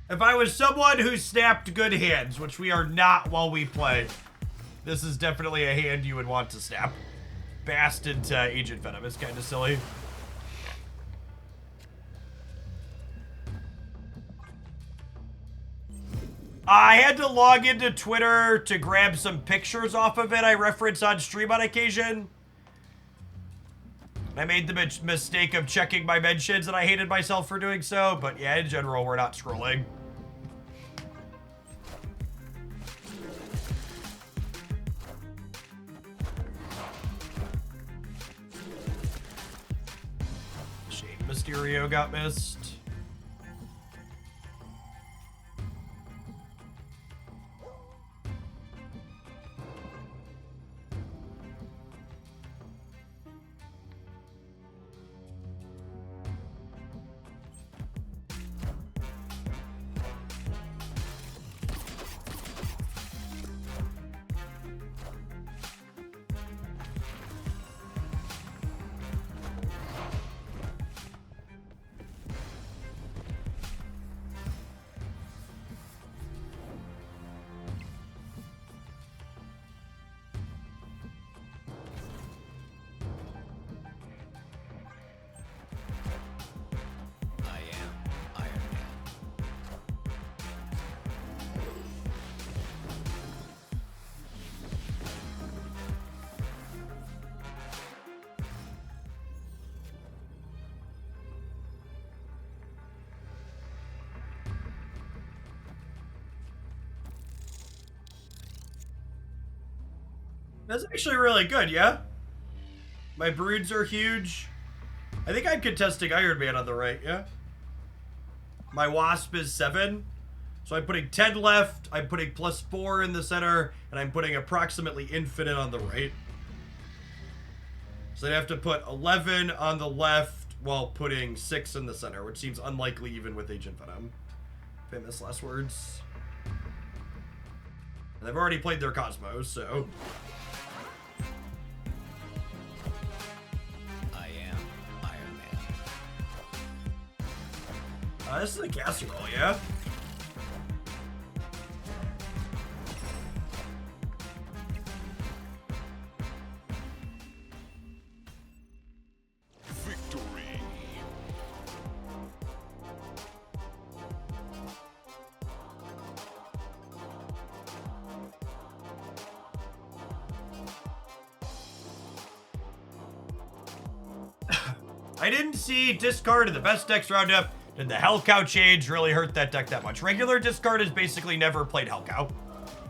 If I was someone who snapped good hands, which we are not while we play, this is definitely a hand you would want to snap. Bast into Agent Venom is kind of silly. I had to log into Twitter to grab some pictures off of it I reference on stream on occasion. I made the mistake of checking my mentions and I hated myself for doing so, but yeah, in general, we're not scrolling. Shame Mysterio got missed. That's actually really good, yeah? My broods are huge. I think I'm contesting Iron Man on the right, yeah? My Wasp is 7. So I'm putting 10 left, I'm putting +4 in the center, and I'm putting approximately infinite on the right. So I'd have to put 11 on the left while putting 6 in the center, which seems unlikely even with Agent Venom. Famous last words. And they've already played their Cosmos, so... this is a casserole, yeah? Victory. I didn't see discard in the best decks roundup. Did the Hell Cow change really hurt that deck that much? Regular discard has basically never played Hell Cow.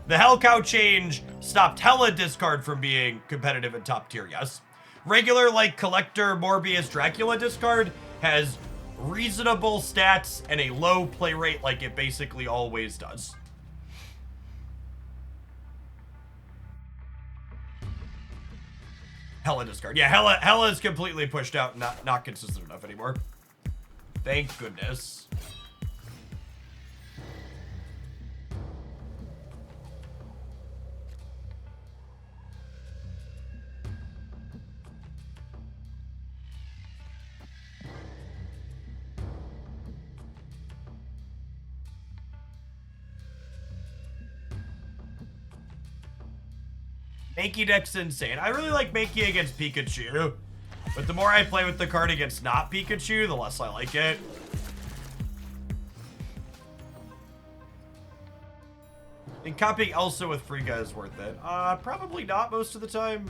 The Hell Cow change stopped Hella discard from being competitive in top tier, yes. Regular, like, Collector, Morbius, Dracula discard has reasonable stats and a low play rate like it basically always does. Hella discard. Yeah, Hella is completely pushed out and not consistent enough anymore. Thank goodness. Mankey deck's insane. I really like Mankey against Pikachu. But the more I play with the card against not Pikachu, the less I like it. And copying Elsa with Frigga is worth it. Probably not most of the time.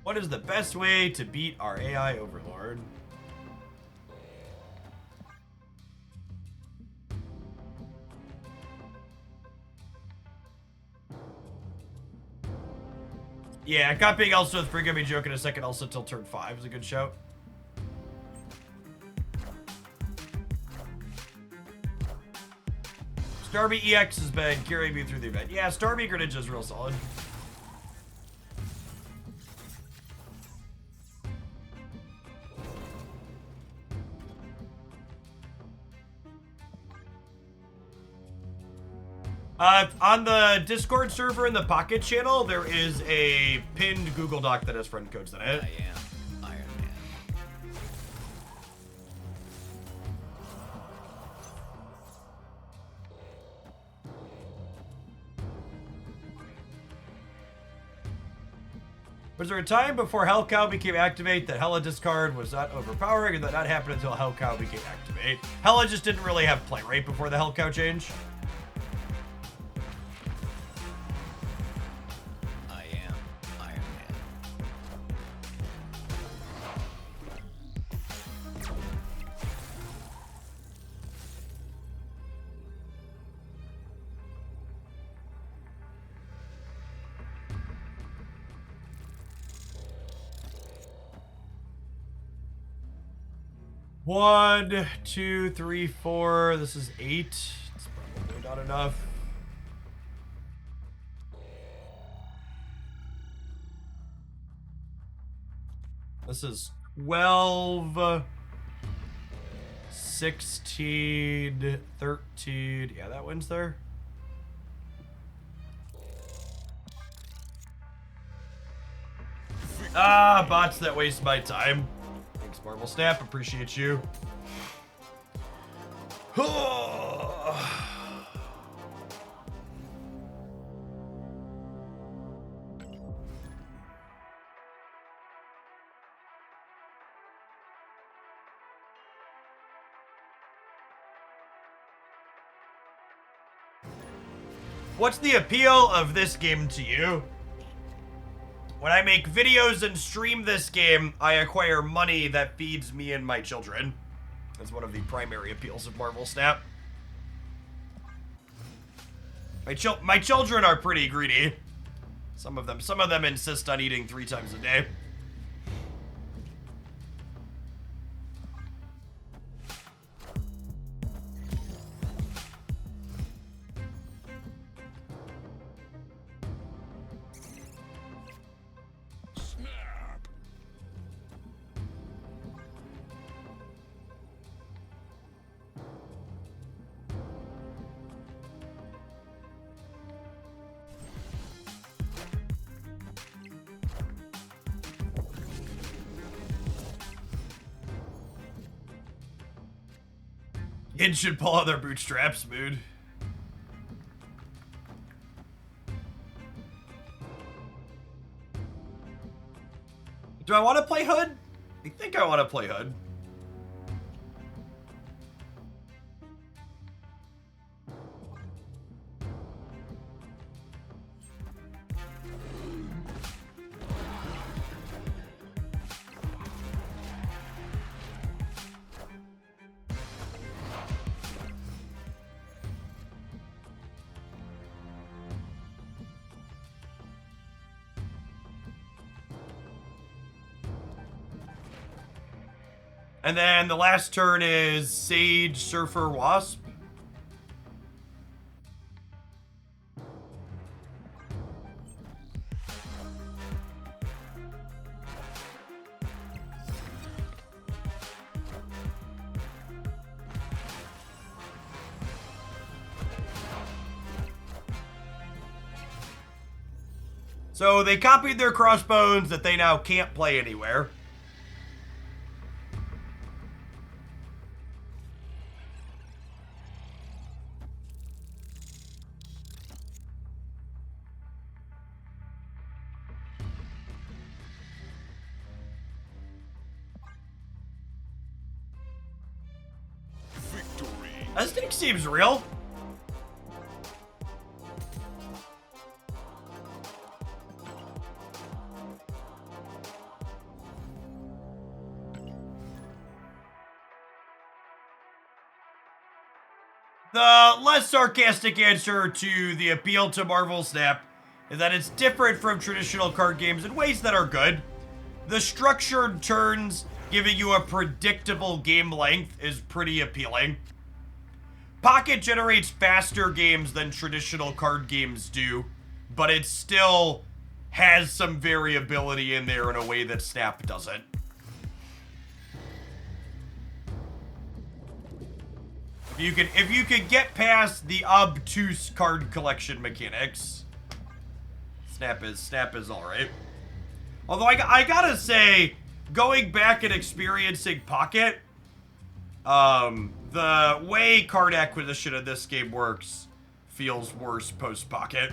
What is the best way to beat our AI Overlord? Yeah, copying Elsa with Frigga, be joking a second Elsa till turn 5 is a good shout. Starmie EX has been carrying me through the event. Yeah, Starmie Greninja is real solid. On the Discord server in the Pocket channel, there is a pinned Google Doc that has friend codes in it. I am Iron Man. Was there a time before Hell Cow became activate that Hella discard was not overpowering and that not happened until Hell Cow became activate? Hella just didn't really have play rate before the Hell Cow change. I am Iron Man. One, two, three, four. This is 8. It's probably not enough. This is 12, 16, 13. Yeah, that wins there. Ah, bots that waste my time. Thanks, Marble Snap. Appreciate you. What's the appeal of this game to you? When I make videos and stream this game, I acquire money that feeds me and my children. That's one of the primary appeals of Marvel Snap. My children are pretty greedy. Some of them insist on eating 3 times a day. Kids should pull out their bootstraps, mood. Do I want to play Hood? I think I want to play Hood. And then the last turn is Sage, Surfer, Wasp. So they copied their crossbones that they now can't play anywhere. This thing seems real. The less sarcastic answer to the appeal to Marvel Snap is that it's different from traditional card games in ways that are good. The structured turns giving you a predictable game length is pretty appealing. Pocket generates faster games than traditional card games do, but it still has some variability in there in a way that Snap doesn't. If you could get past the obtuse card collection mechanics, Snap is all right. Although I gotta say, going back and experiencing Pocket, the way card acquisition in this game works feels worse post-Pocket.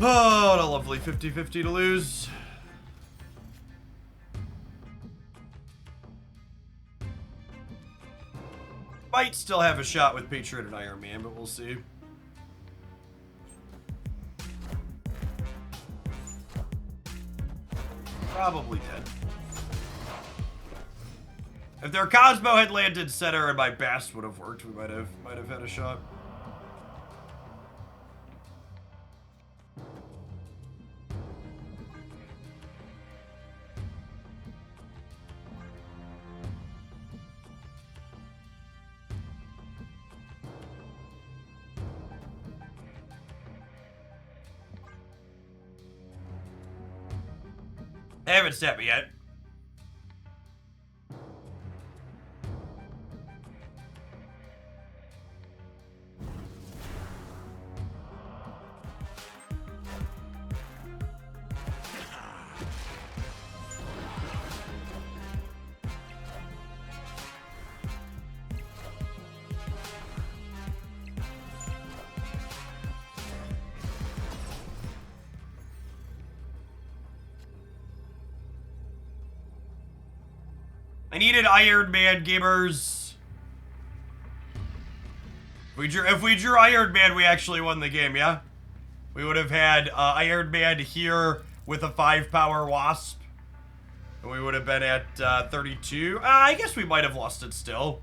Oh, a lovely 50-50 to lose. Might still have a shot with Patriot and Iron Man, but we'll see. Probably dead. If their Cosmo had landed center and my Bast would have worked, we might have had a shot. They haven't snapped me yet. I needed Iron Man, gamers. If we drew Iron Man, we actually won the game, yeah? We would have had Iron Man here with a 5-power Wasp. And we would have been at 32. I guess we might have lost it still.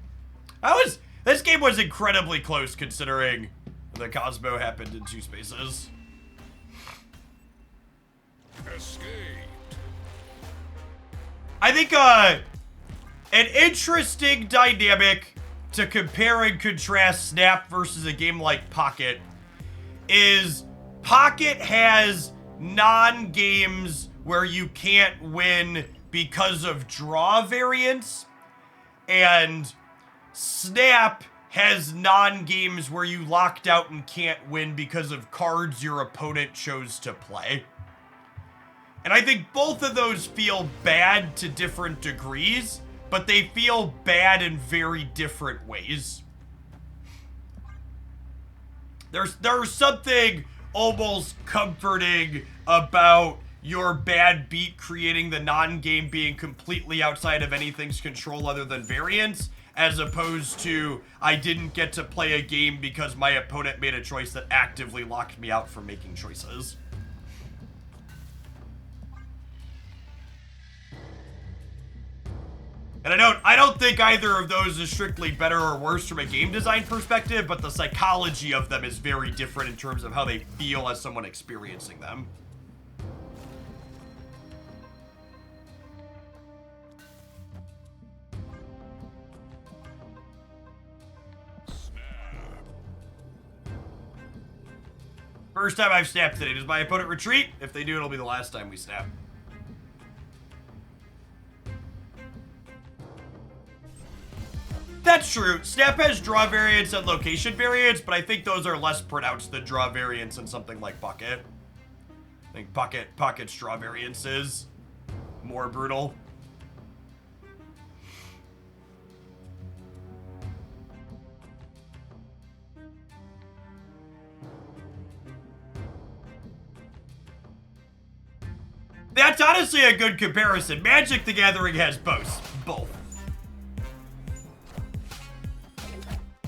This game was incredibly close considering the Cosmo happened in 2 spaces. Escape. I think, an interesting dynamic to compare and contrast Snap versus a game like Pocket is Pocket has non-games where you can't win because of draw variance, and Snap has non-games where you locked out and can't win because of cards your opponent chose to play. And I think both of those feel bad to different degrees, but they feel bad in very different ways. There's something almost comforting about your bad beat creating the non-game being completely outside of anything's control other than variance, as opposed to I didn't get to play a game because my opponent made a choice that actively locked me out from making choices. And I don't think either of those is strictly better or worse from a game design perspective, but the psychology of them is very different in terms of how they feel as someone experiencing them. First time I've snapped today. Does my opponent retreat? If they do, it'll be the last time we snap. That's true. Snap has draw variance and location variance, but I think those are less pronounced than draw variance in something like Pocket. I think Pocket's draw variance is more brutal. That's honestly a good comparison. Magic the Gathering has both.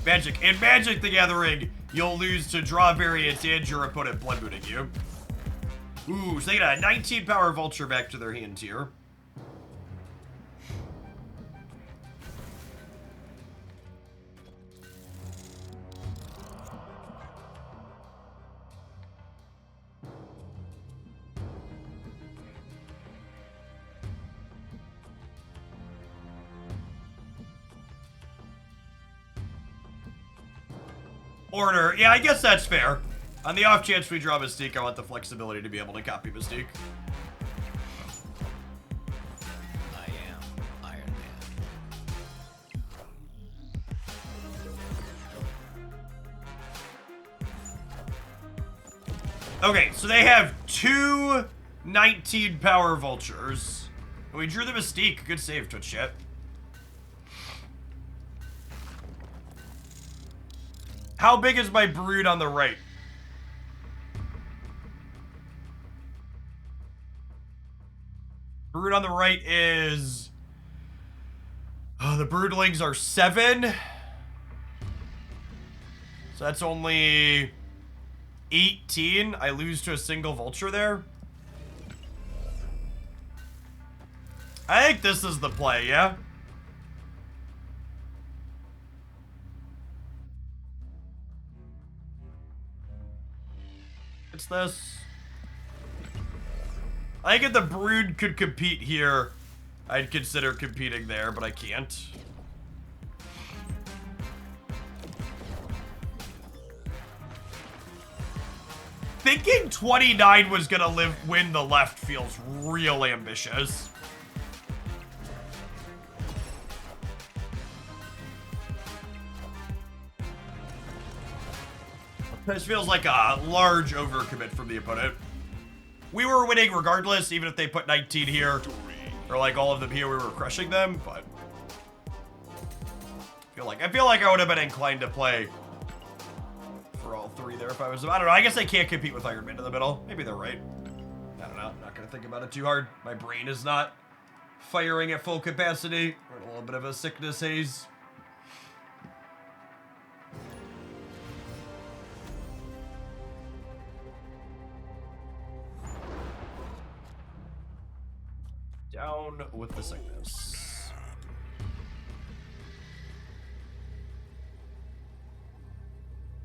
In Magic the Gathering, you'll lose to draw variance and your opponent blood mooning you. Ooh, so they got a 19 power Vulture back to their hand here. Order. Yeah, I guess that's fair. On the off chance we draw Mystique, I want the flexibility to be able to copy Mystique. I am Iron Man. Okay, so they have 2 19 power Vultures. And we drew the Mystique. Good save, Twitch chat. How big is my Brood on the right? right is... Oh, the broodlings are 7. So that's only 18. I lose to a single vulture there. I think this is the play, yeah? It's this. I think if the brood could compete here, I'd consider competing there, but I can't. Thinking 29 was gonna win the left feels real ambitious. This feels like a large overcommit from the opponent. We were winning regardless, even if they put 19 here, or like all of them here, we were crushing them, but I feel like I would have been inclined to play for all 3 there if I was, I don't know, I guess I can't compete with Iron Man in the middle. Maybe they're right. I don't know, I'm not gonna think about it too hard. My brain is not firing at full capacity. We're in a little bit of a sickness haze. Down with the sickness.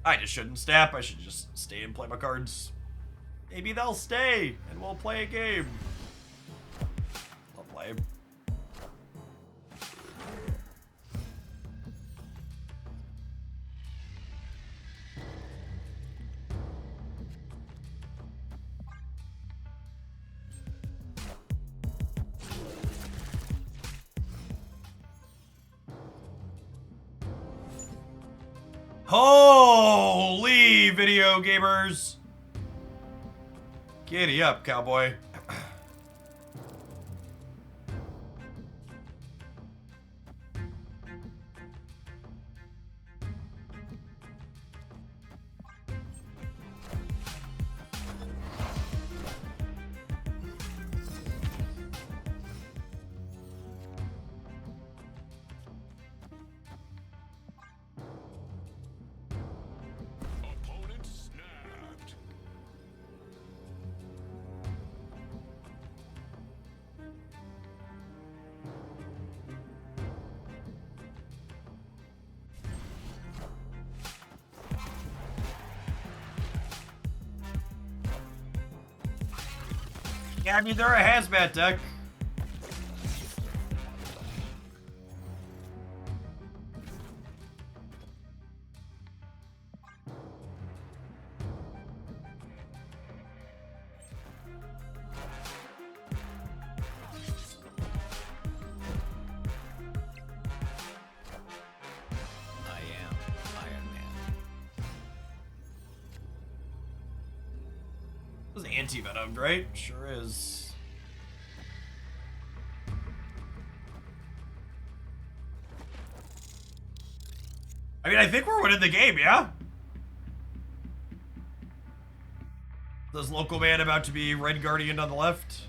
I just shouldn't snap. I should just stay and play my cards. Maybe they'll stay and we'll play a game. I'll play. Holy video gamers. Giddy up, cowboy. Opponent snapped. Yeah, I mean, they're a hazmat deck. I am Iron Man. This is anti-venomed, right? Sure is. I mean, I think we're winning the game, yeah? This local man about to be Red Guardian on the left.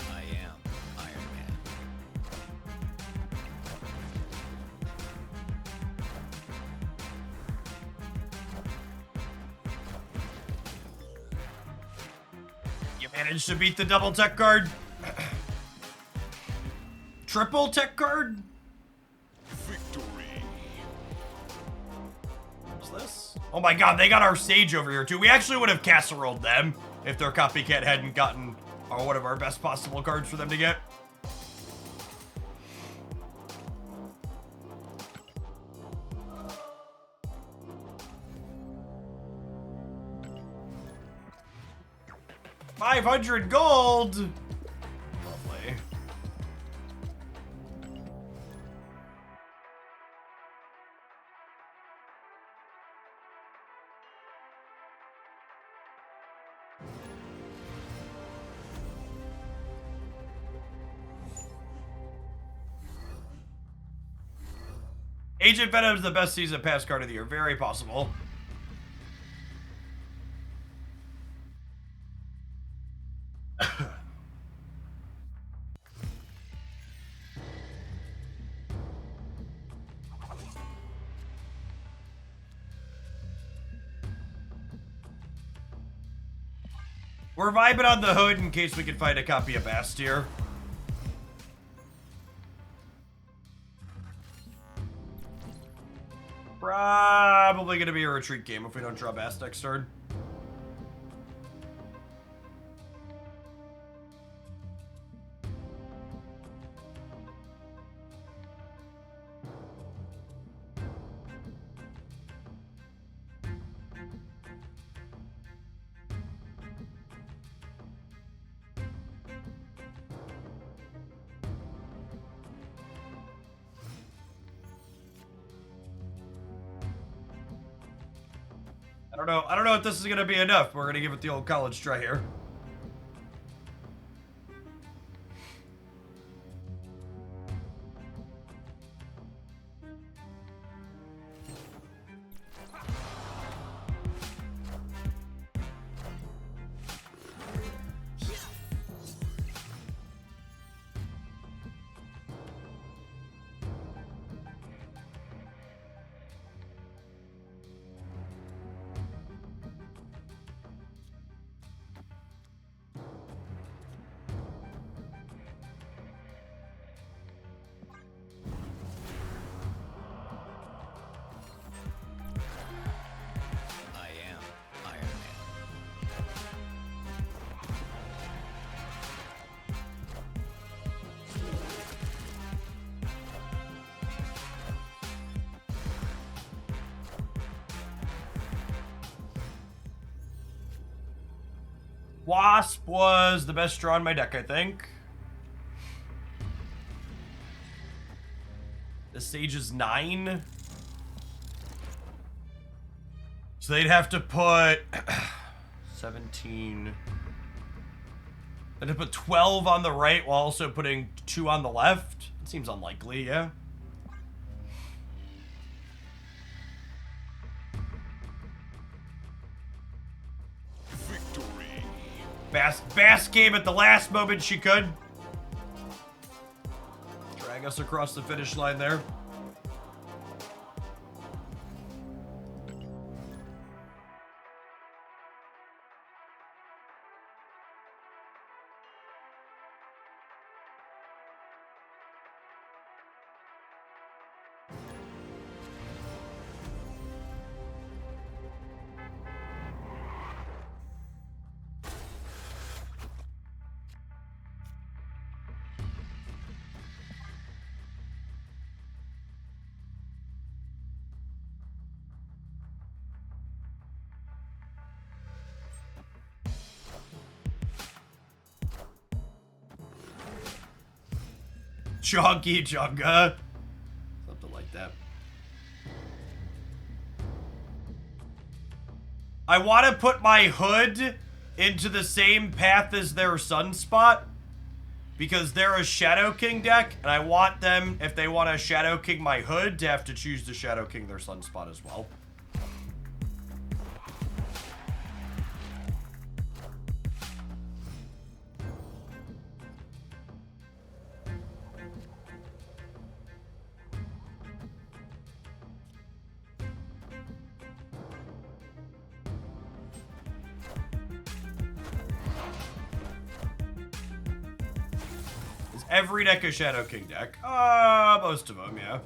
I am Iron Man. You managed to beat the double tech card. Triple tech card? Victory. What's this? Oh my god, they got our Sage over here too. We actually would have casseroled them if their copycat hadn't gotten one of our best possible cards for them to get. $500 gold. Lovely. Agent Venom's the best season pass card of the year. Very possible. We're vibing on the hood in case we can find a copy of Bast here. Probably gonna be a retreat game if we don't draw Bast next turn. I don't know if this is gonna be enough. We're gonna give it the old college try here. I am Iron Man. Wasp was the best draw in my deck, I think. The Sage is 9. So they'd have to put 17. They'd have to put 12 on the right while also putting 2 on the left. It seems unlikely, yeah. Victory. Bast came at the last moment she could. Drag us across the finish line there. Chonky Chunga. Something like that. I want to put my hood into the same path as their Sunspot because they're a Shadow King deck, and I want them, if they want to Shadow King my hood, to have to choose to Shadow King their Sunspot as well. Every deck a Shadow King deck. Most of them, yeah.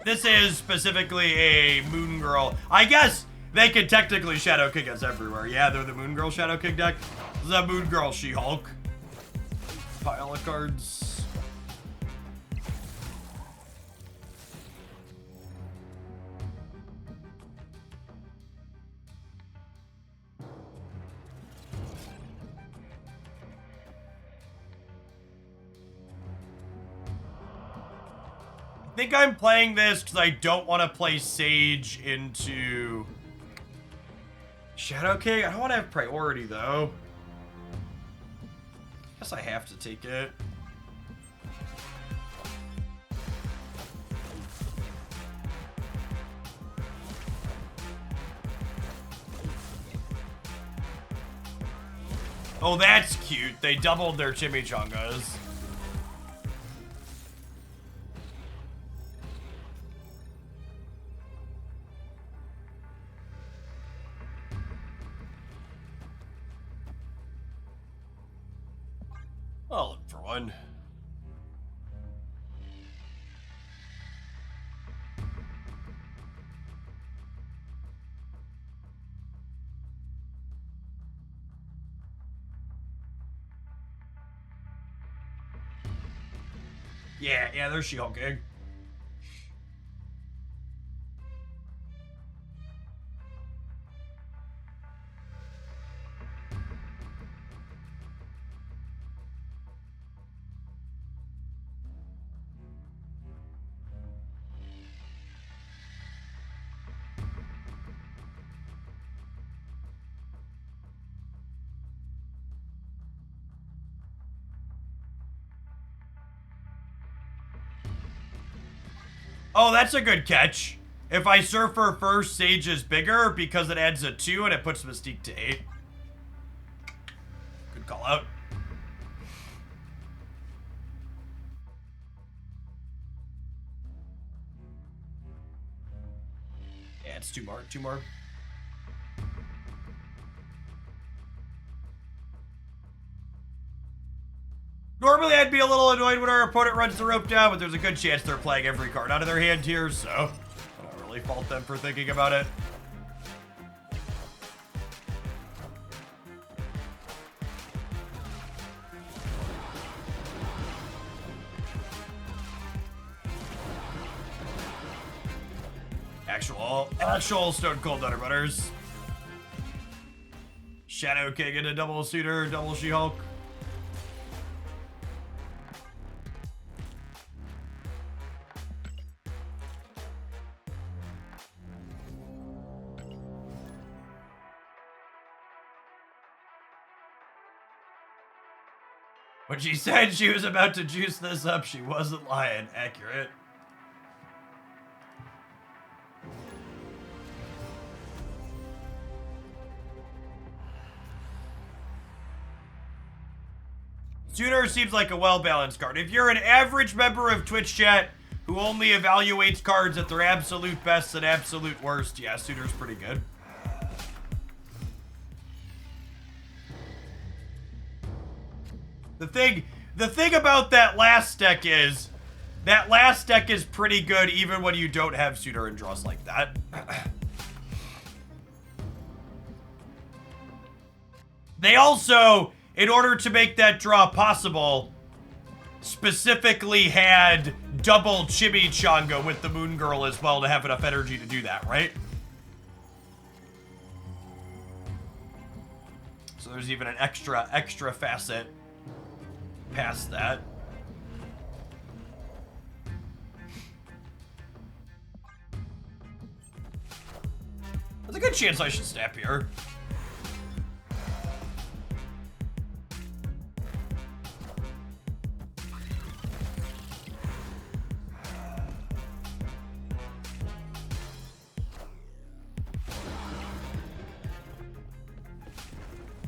This is specifically a Moon Girl. I guess they could technically Shadow King us everywhere. Yeah, they're the Moon Girl Shadow King deck. This is a Moon Girl She-Hulk. Pile of cards. I think I'm playing this because I don't want to play Sage into Shadow King? I don't want to have priority, though. Guess I have to take it. Oh, that's cute. They doubled their chimichangas. I'll look for one. Yeah, there's She-Hulk egg. Oh, that's a good catch. If I Surfer first, Sage is bigger because it adds a 2 and it puts Mystique to 8. Good call out. Yeah, it's 2 more. 2 more. Normally, I'd be a little annoyed when our opponent runs the rope down, but there's a good chance they're playing every card out of their hand here, so I don't really fault them for thinking about it. Actual Stone Cold Nutter Butters. Shadow King and a double suitor, double She-Hulk. When she said she was about to juice this up, she wasn't lying. Accurate. Suitor seems like a well-balanced card. If you're an average member of Twitch chat who only evaluates cards at their absolute best and absolute worst, yeah, Suitor's pretty good. The thing about that last deck is pretty good even when you don't have Suitor and draws like that. They also, in order to make that draw possible, specifically had double Chimichanga with the Moon Girl as well to have enough energy to do that, right? So there's even an extra facet past that. There's a good chance I should snap here.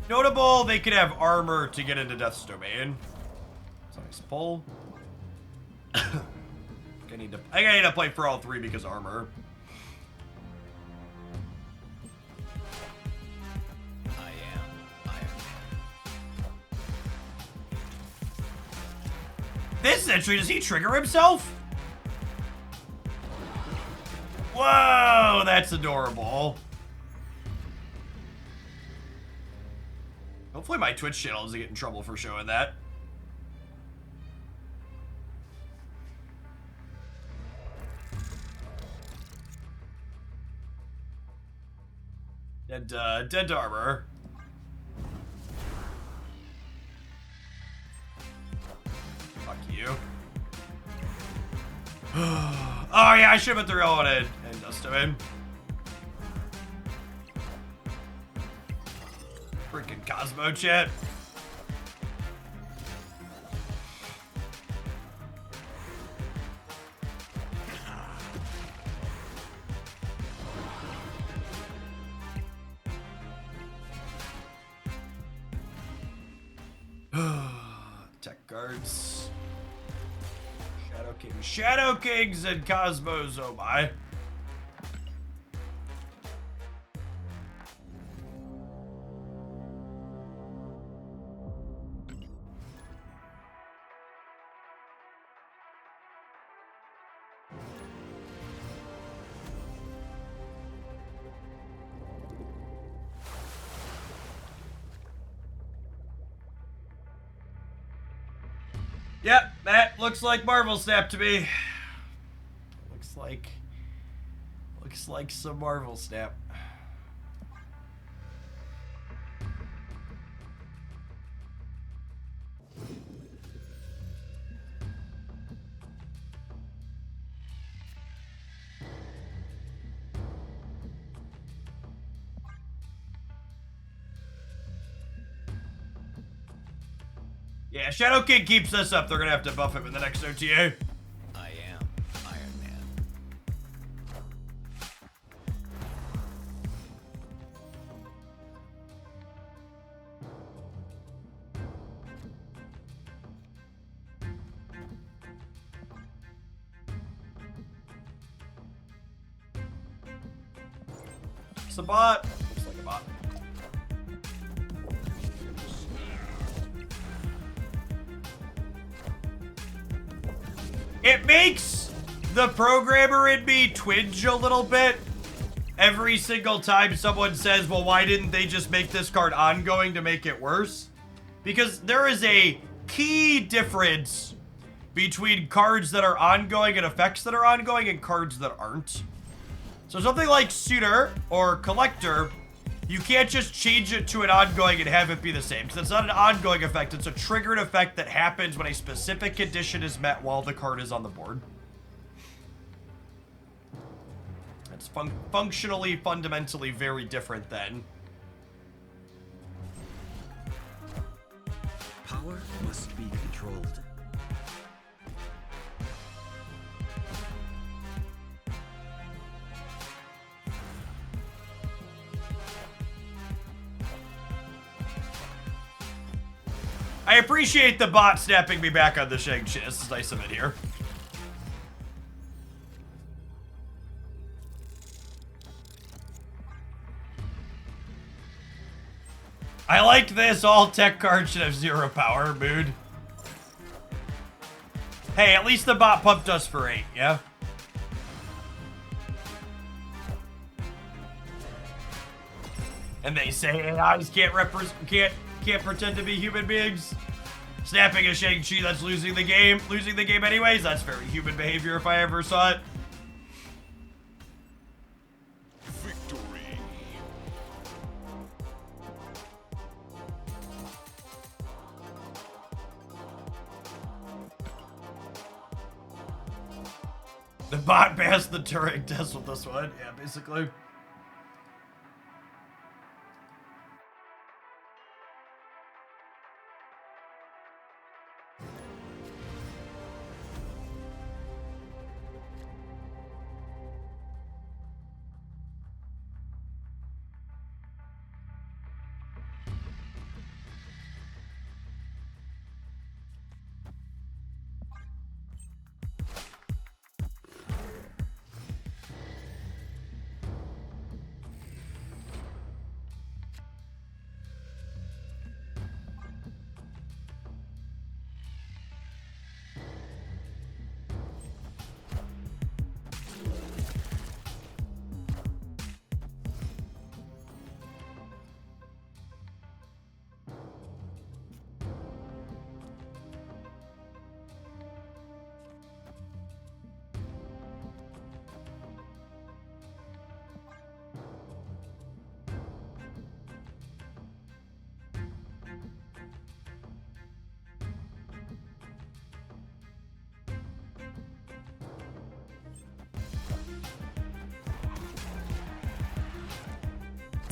Notable, they could have armor to get into Death's Domain. It's a nice pull. I need to play for all 3 because armor. I am Iron Man. This entry, does he trigger himself? Whoa, that's adorable. Hopefully my Twitch channel doesn't get in trouble for showing that. And, dead to armor. Fuck you. Oh yeah, I should have put the real one in and dust him in. Freaking Cosmo chat. Tech guards. Shadow Kings. Shadow Kings and Cosmos, oh my. Yep, that looks like Marvel Snap to me. Looks like some Marvel Snap. Yeah, Shadow King keeps this up. They're gonna have to buff him in the next OTA. I am Iron Man. It's a bot. Looks like a bot. It makes the programmer in me twinge a little bit every single time someone says, well, why didn't they just make this card ongoing to make it worse? Because there is a key difference between cards that are ongoing and effects that are ongoing and cards that aren't. So something like Suitor or Collector, you can't just change it to an ongoing and have it be the same, because it's not an ongoing effect, it's a triggered effect that happens when a specific condition is met while the card is on the board. It's functionally, fundamentally very different then. Power must be controlled. I appreciate the bot snapping me back on the Shang-Chi. This is nice of it here. I like this. All tech cards should have 0 power mood. Hey, at least the bot pumped us for 8, yeah? And they say AIs can't pretend to be human beings. Snapping a Shang-Chi, that's losing the game. Losing the game anyways, that's very human behavior if I ever saw it. Victory. The bot passed the Turing test with this one. Yeah, basically.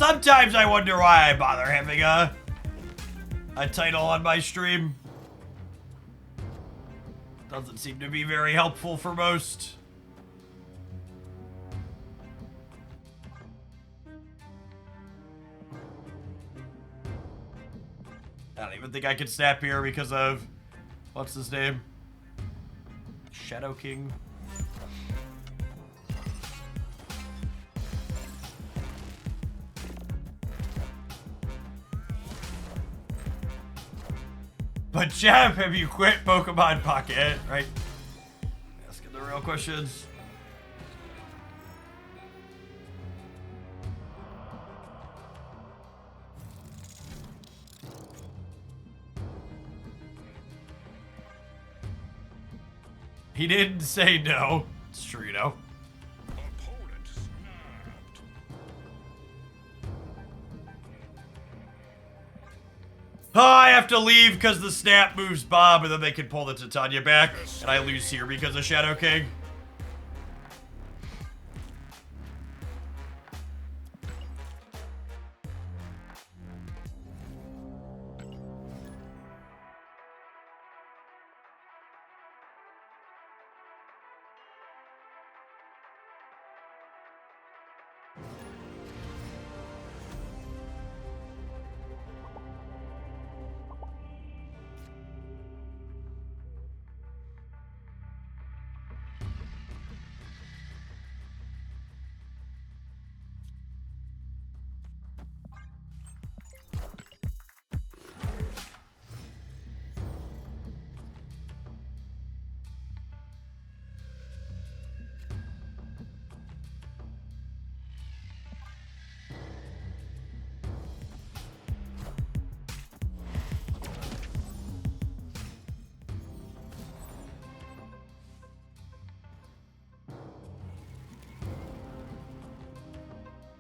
Sometimes I wonder why I bother having a title on my stream. Doesn't seem to be very helpful for most. I don't even think I can snap here because of, what's his name? Shadow King. But Jeff, have you quit Pokemon Pocket? Right? Asking the real questions. He didn't say no. It's true, you know. Opponent snapped. Oh, I have to leave because the snap moves Bob, and then they can pull the Titania back, and I lose here because of Shadow King.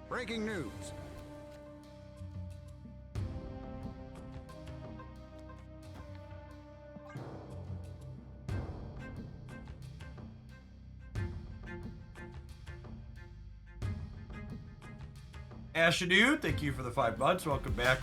Breaking news. Ashadu, thank you for the 5 months. Welcome back.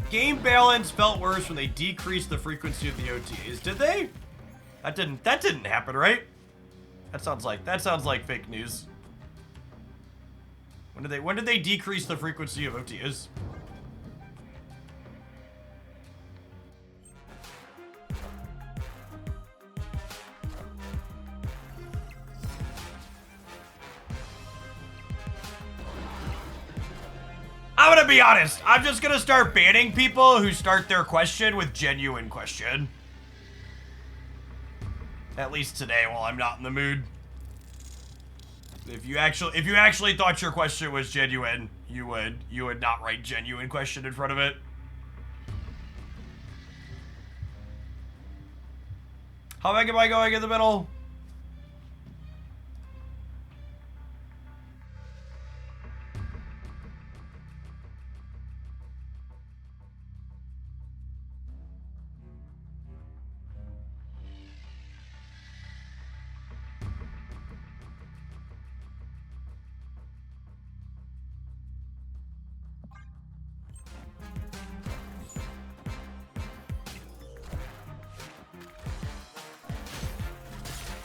Game balance felt worse when they decreased the frequency of the OTAs. Did they? That didn't happen, right? That sounds like fake news. When did they decrease the frequency of OTAs? I'm gonna be honest. I'm just gonna start banning people who start their question with genuine question. At least today, while I'm not in the mood. If you actually thought your question was genuine, you would not write genuine question in front of it. How am I going in the middle?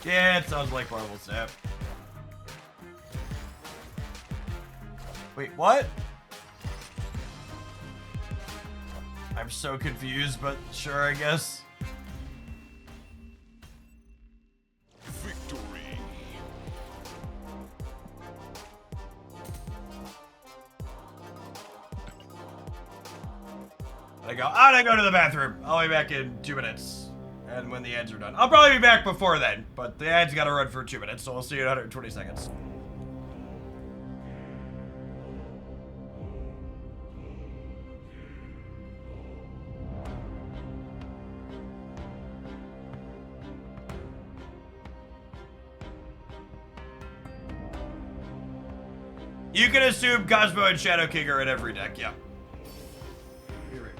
Yeah, it sounds like Marvel Snap. Wait, what? I'm so confused, but sure, I guess. Victory. I'm gonna go to the bathroom. I'll be back in 2 minutes. And when the ads are done. I'll probably be back before then, but the ads gotta run for 2 minutes, so we'll see you in 120 seconds. You can assume Cosmo and Shadow King are in every deck, yeah. You're right.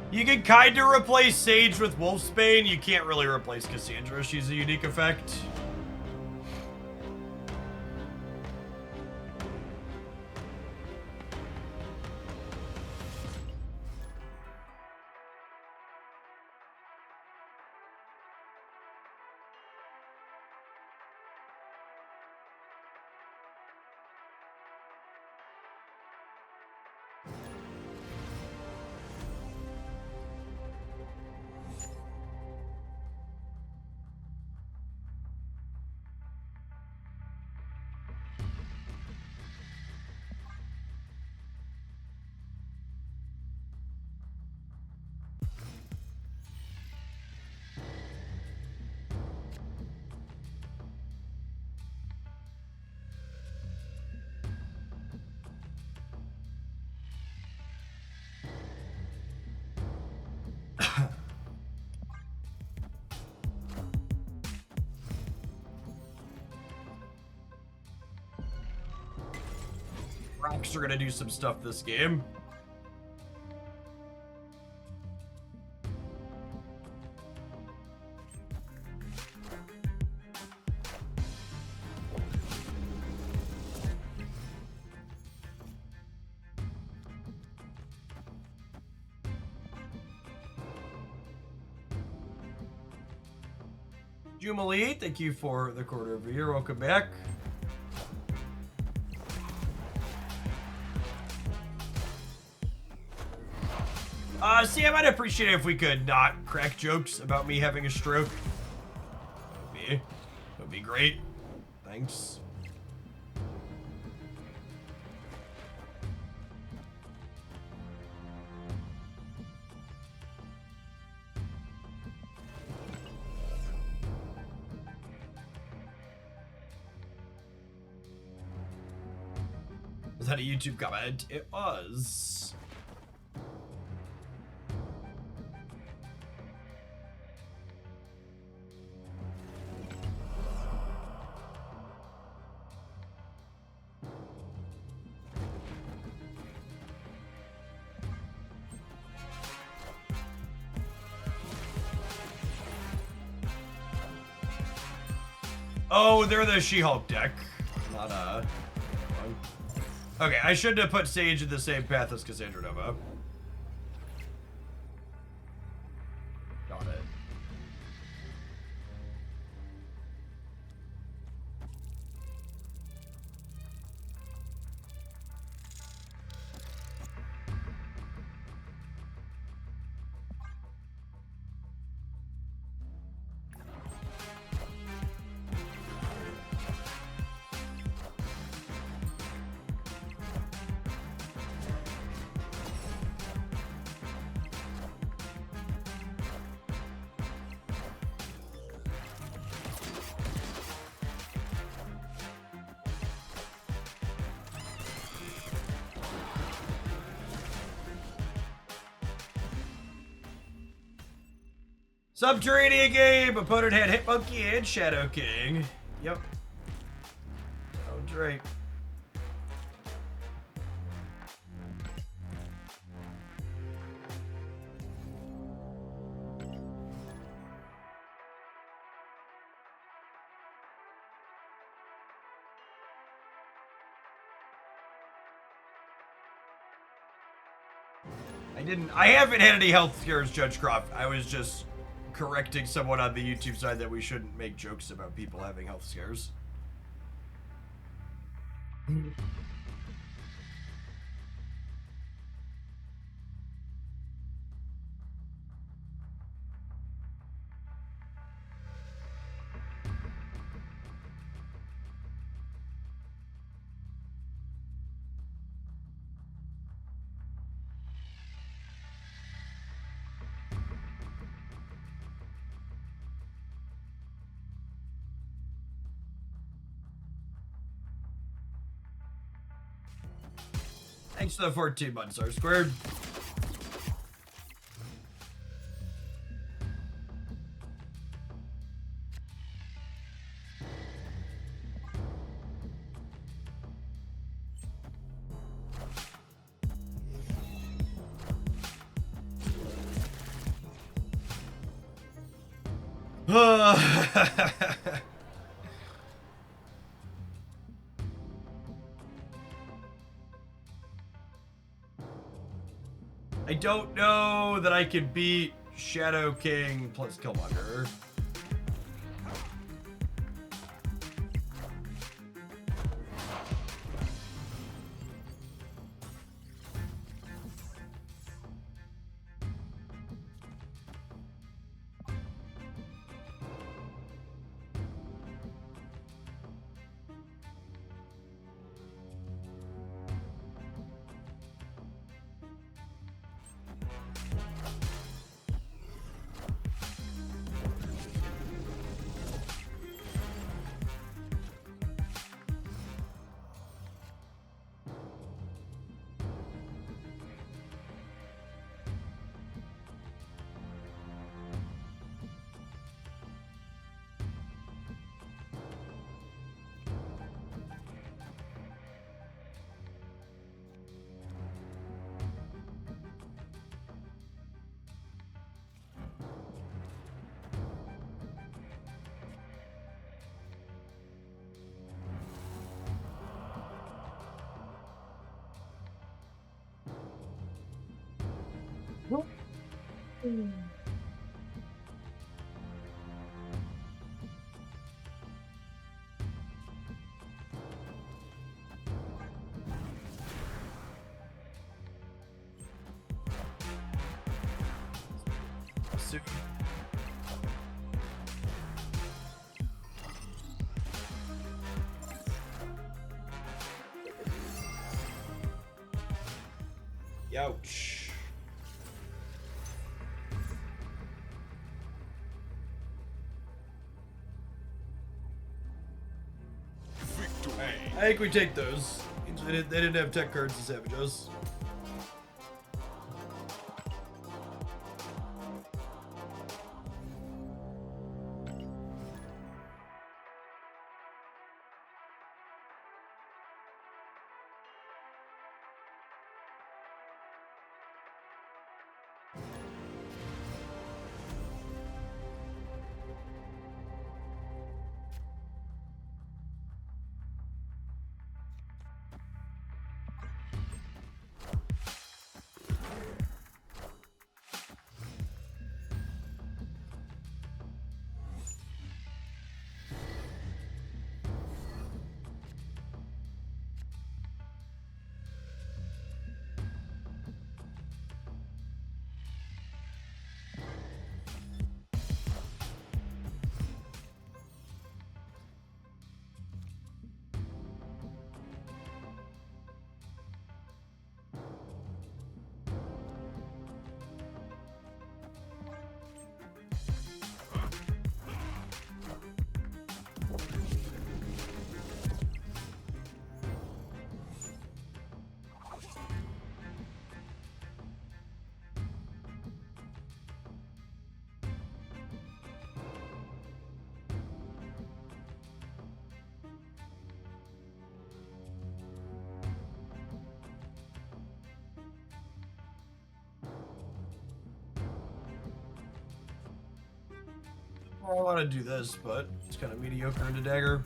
You can kind of replace Sage with Wolfsbane. You can't really replace Cassandra. She's a unique effect. Rocks are gonna do some stuff this game. Jumalee, thank you for the quarter of a year. Welcome back. Sam, I'd appreciate it if we could not crack jokes about me having a stroke. That would be great. Thanks. Was that a YouTube comment? It was. Oh, they're the She-Hulk deck. Not, okay, I shouldn't have put Sage in the same path as Cassandra Nova. Got it. Subterranean game. Opponent had Hit Monkey and Shadow King. Yep. Sounds right. I haven't had any health scares, Judge Croft. I was just correcting someone on the YouTube side that we shouldn't make jokes about people having health scares. Thanks for the 14 months, R squared. I don't know that I can beat Shadow King plus Killmonger. Ouch. Victory. I think we take those. They didn't have tech cards to savage us. I want to do this, but it's kind of mediocre into dagger.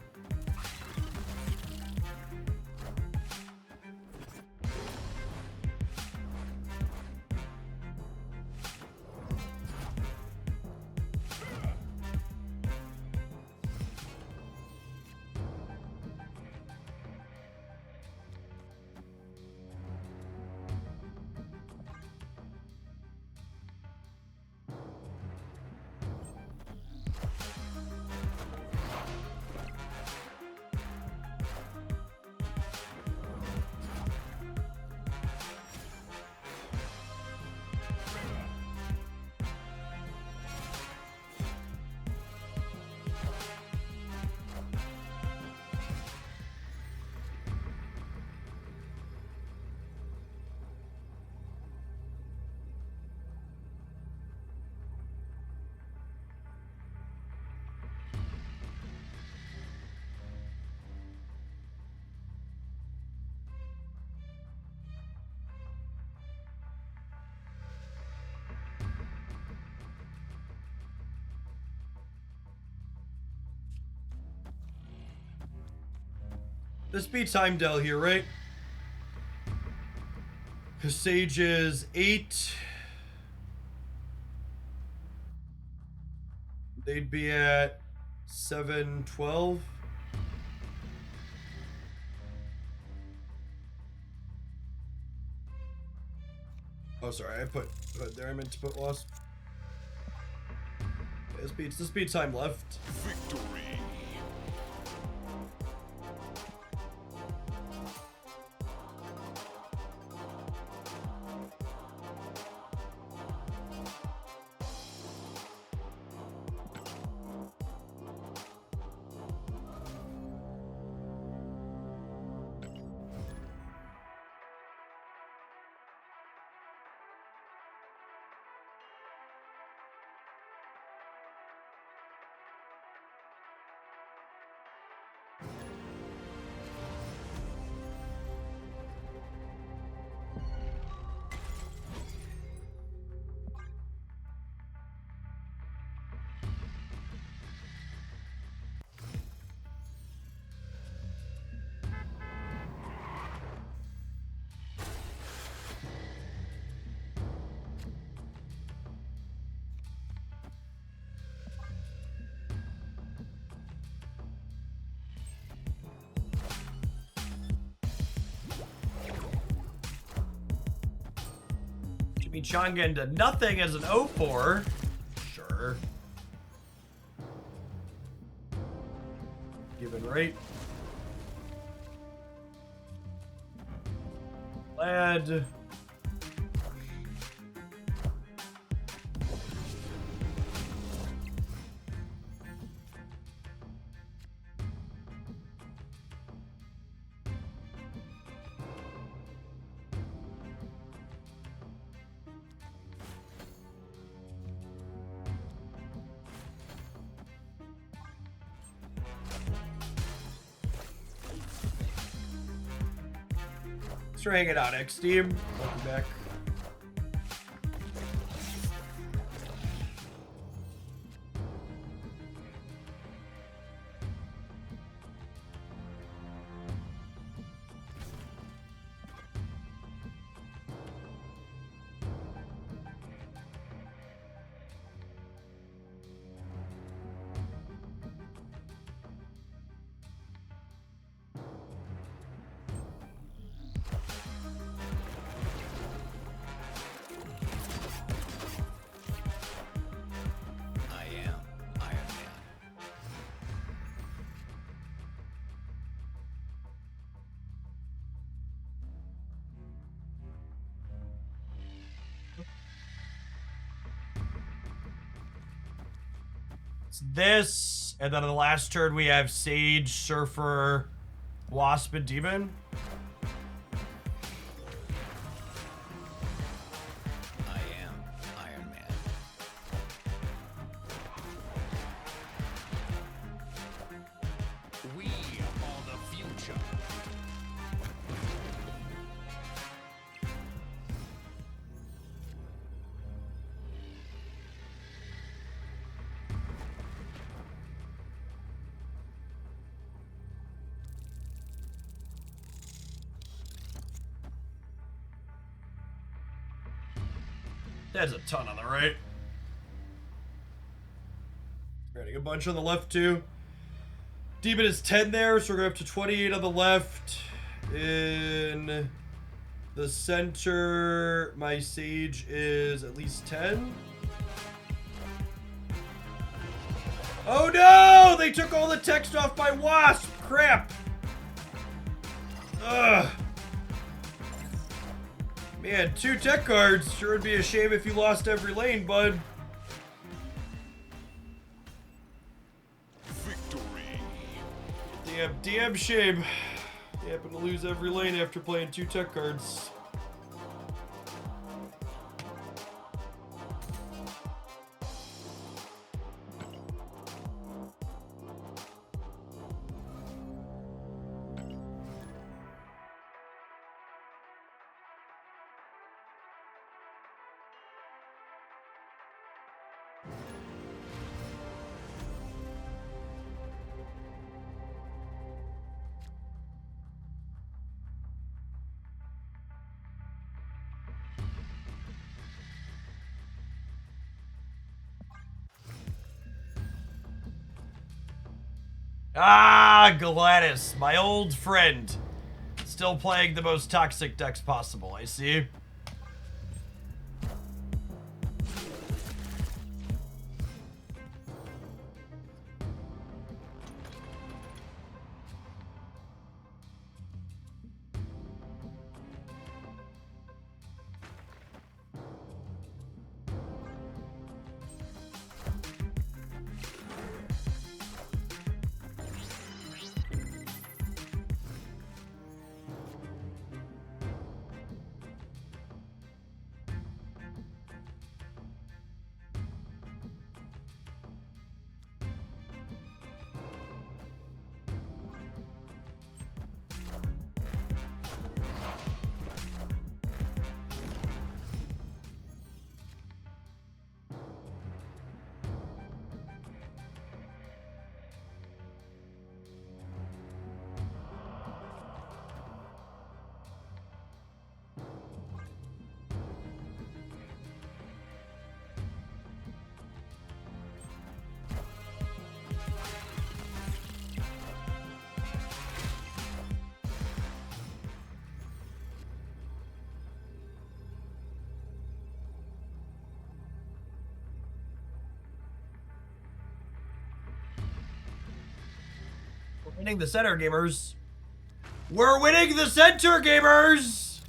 This beats Heimdall here, right? Because Sage is 8. They'd be at 7, 12. Oh, sorry, I put hood there. I meant to put wasp. Yeah, this beats time left. Victory. Chimichanga into nothing as an 0-4. Sure. Given right. Lad. Thanks for hanging out, X Team. Welcome back. This, and then on the last turn we have Sage, Surfer, Wasp, and Demon. I am Iron Man. We are the future. That's a ton on the right. Adding a bunch on the left too. Demon is 10 there, so we're going up to 28 on the left. In the center, my Sage is at least 10. Oh no! They took all the text off my Wasp! Crap! Ugh. Man, 2 tech cards. Sure would be a shame if you lost every lane, bud. Victory. Damn shame. You happen to lose every lane after playing 2 tech cards. Ah, Gladys, my old friend. Still playing the most toxic decks possible, I see. We're winning the center, gamers. We're winning the center, gamers!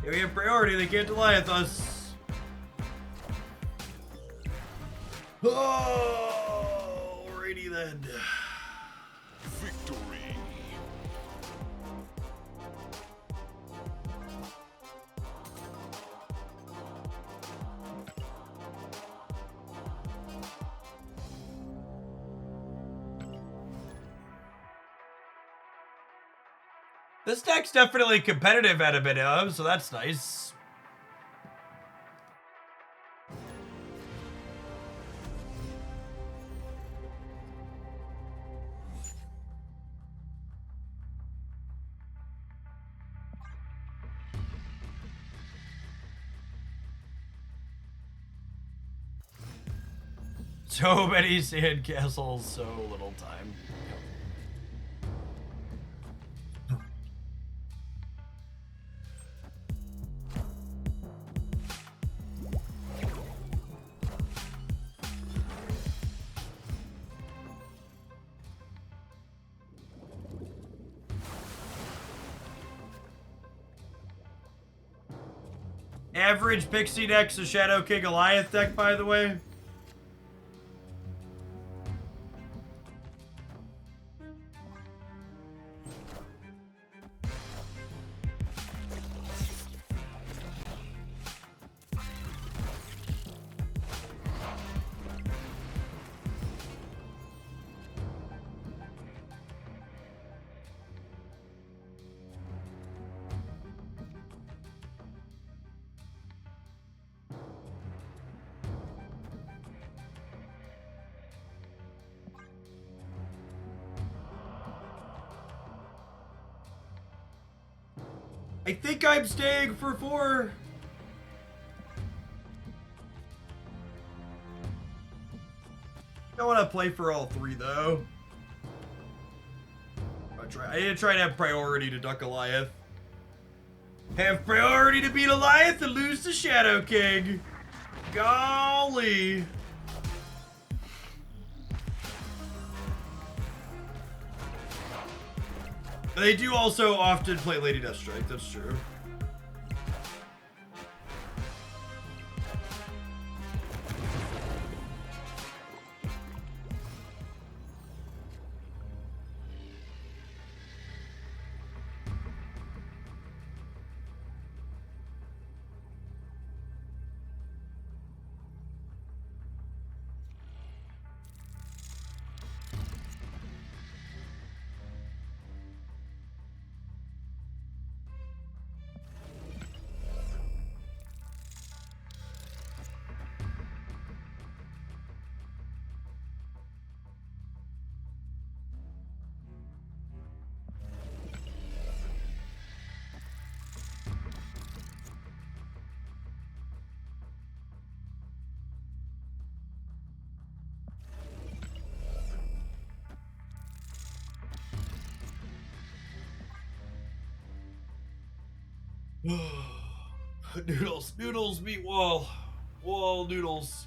Yeah, we have priority, they can't deny with us. Oh, alrighty then. Victory. This deck's definitely competitive at a bit of, so that's nice. So many sandcastles, so little time. Average Pixie deck's a Shadow King Goliath deck, by the way. I think I'm staying for 4. I don't want to play for all 3 though. I need to try to have priority to duck Goliath. Have priority to beat Goliath and lose to Shadow King. Golly. They do also often play Lady Deathstrike, that's true. Noodles, noodles, meat wall. Wall noodles.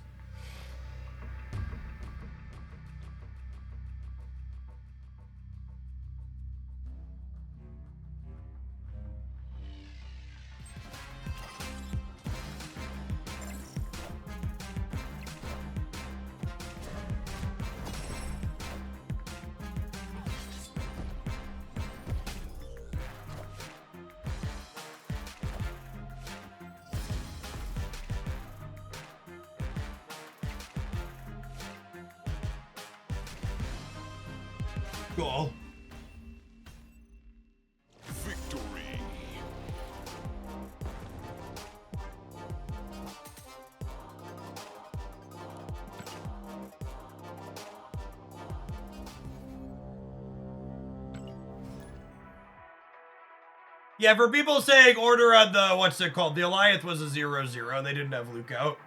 Cool. Victory. Yeah, for people saying order on the, what's it called? The Alliance was a 0-0. They didn't have Luke out.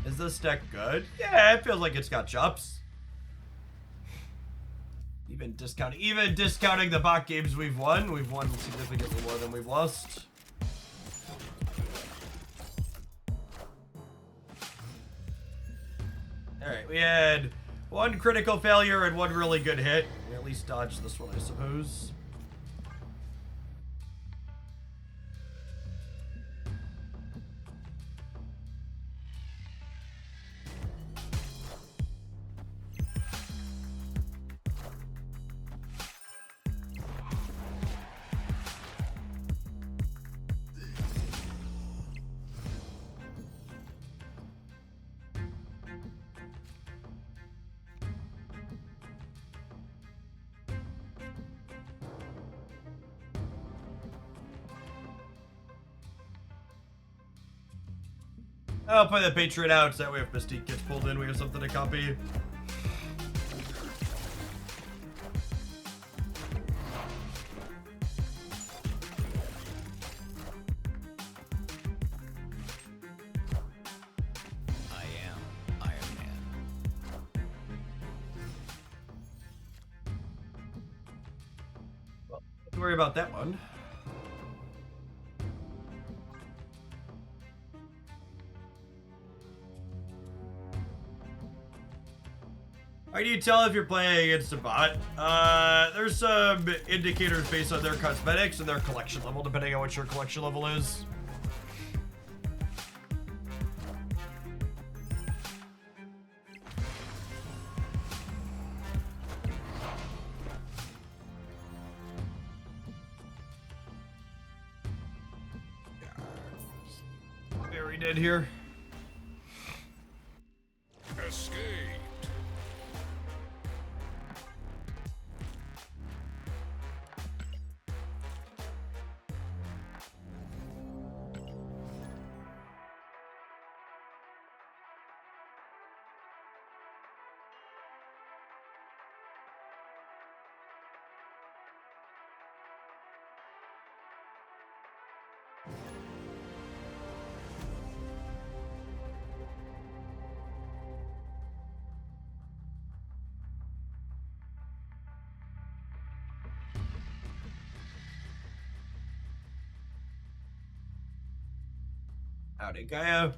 Is this deck good? Yeah, it feels like it's got chops. Even discounting the bot games we've won significantly more than we've lost. Alright, we had 1 critical failure and 1 really good hit. We at least dodged this one, I suppose. I'll play the Patriot out so that way if Mystique gets pulled in, we have something to copy. I am Iron Man. Well, don't worry about that one. How do you tell if you're playing against a bot? There's some indicators based on their cosmetics and their collection level, depending on what your collection level is. Very dead here. Escape. Howdy, Gaia.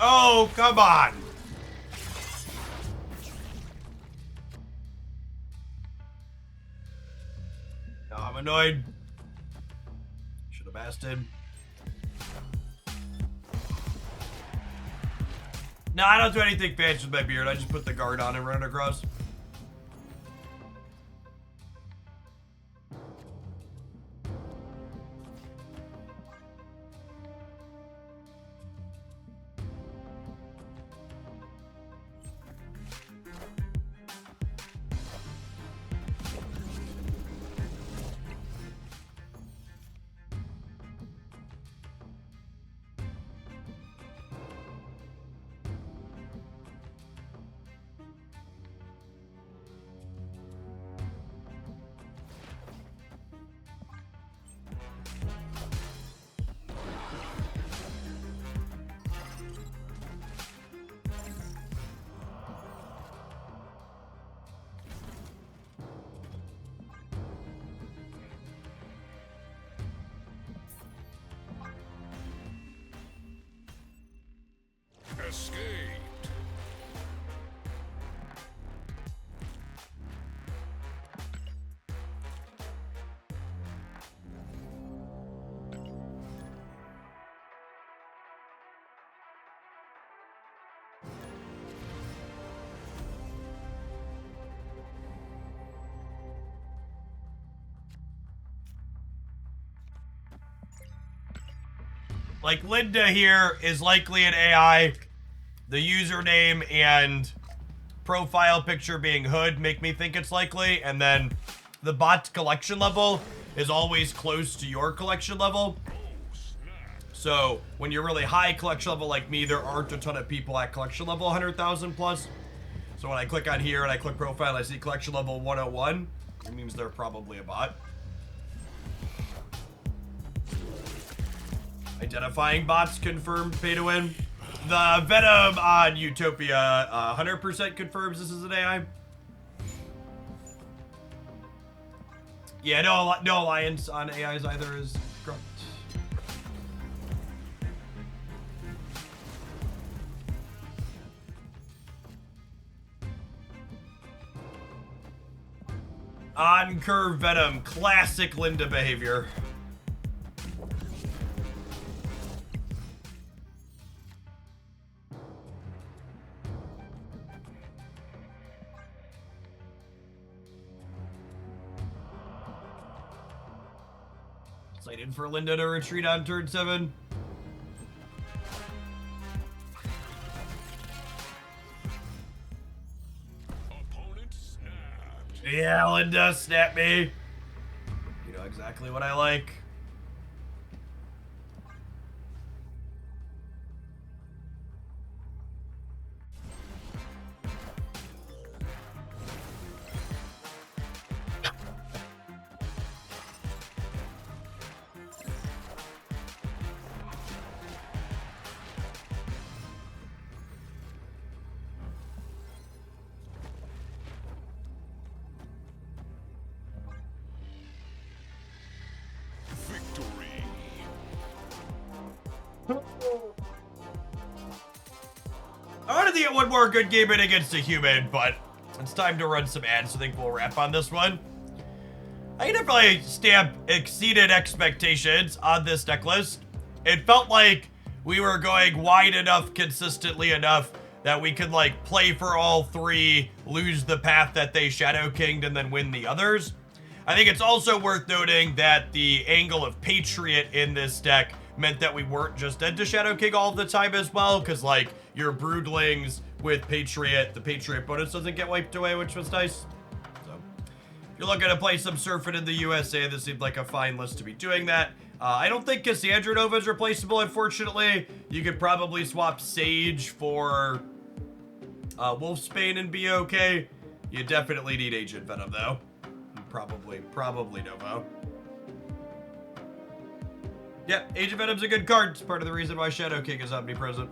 Oh, come on. No, I'm annoyed. Should have asked him. No, I don't do anything fancy with my beard. I just put the guard on and run it across. Escaped. Like, Linda here is likely an AI. The username and profile picture being Hood make me think it's likely. And then the bot's collection level is always close to your collection level. So when you're really high collection level like me, there aren't a ton of people at collection level 100,000 plus. So when I click on here and I click profile and I see collection level 101, it means they're probably a bot. Identifying bots confirmed pay to win. The Venom on Utopia 100% confirms this is an AI. Yeah, no alliance on AIs either is correct. On curve Venom, classic Linda behavior. Slated for Linda to retreat on turn 7. Opponent snapped. Yeah, Linda, snap me. You know exactly what I like. Victory. I wanted to get one more good game in against a human, but it's time to run some ads, so I think we'll wrap on this one. I definitely exceeded expectations on this deck list. It felt like we were going wide enough, consistently enough, that we could, like, play for all three, lose the path that they Shadow Kinged, and then win the others. I think it's also worth noting that the angle of Patriot in this deck meant that we weren't just dead to Shadow King all the time as well, because, like, your Broodlings with Patriot, the Patriot bonus doesn't get wiped away, which was nice. So, you're looking to play some Surfing in the USA, this seemed like a fine list to be doing that. I don't think Cassandra Nova is replaceable, unfortunately. You could probably swap Sage for Wolfsbane and be okay. You definitely need Agent Venom, though. Probably Novo. Yep, Agent Venom's a good card. It's part of the reason why Shadow King is omnipresent.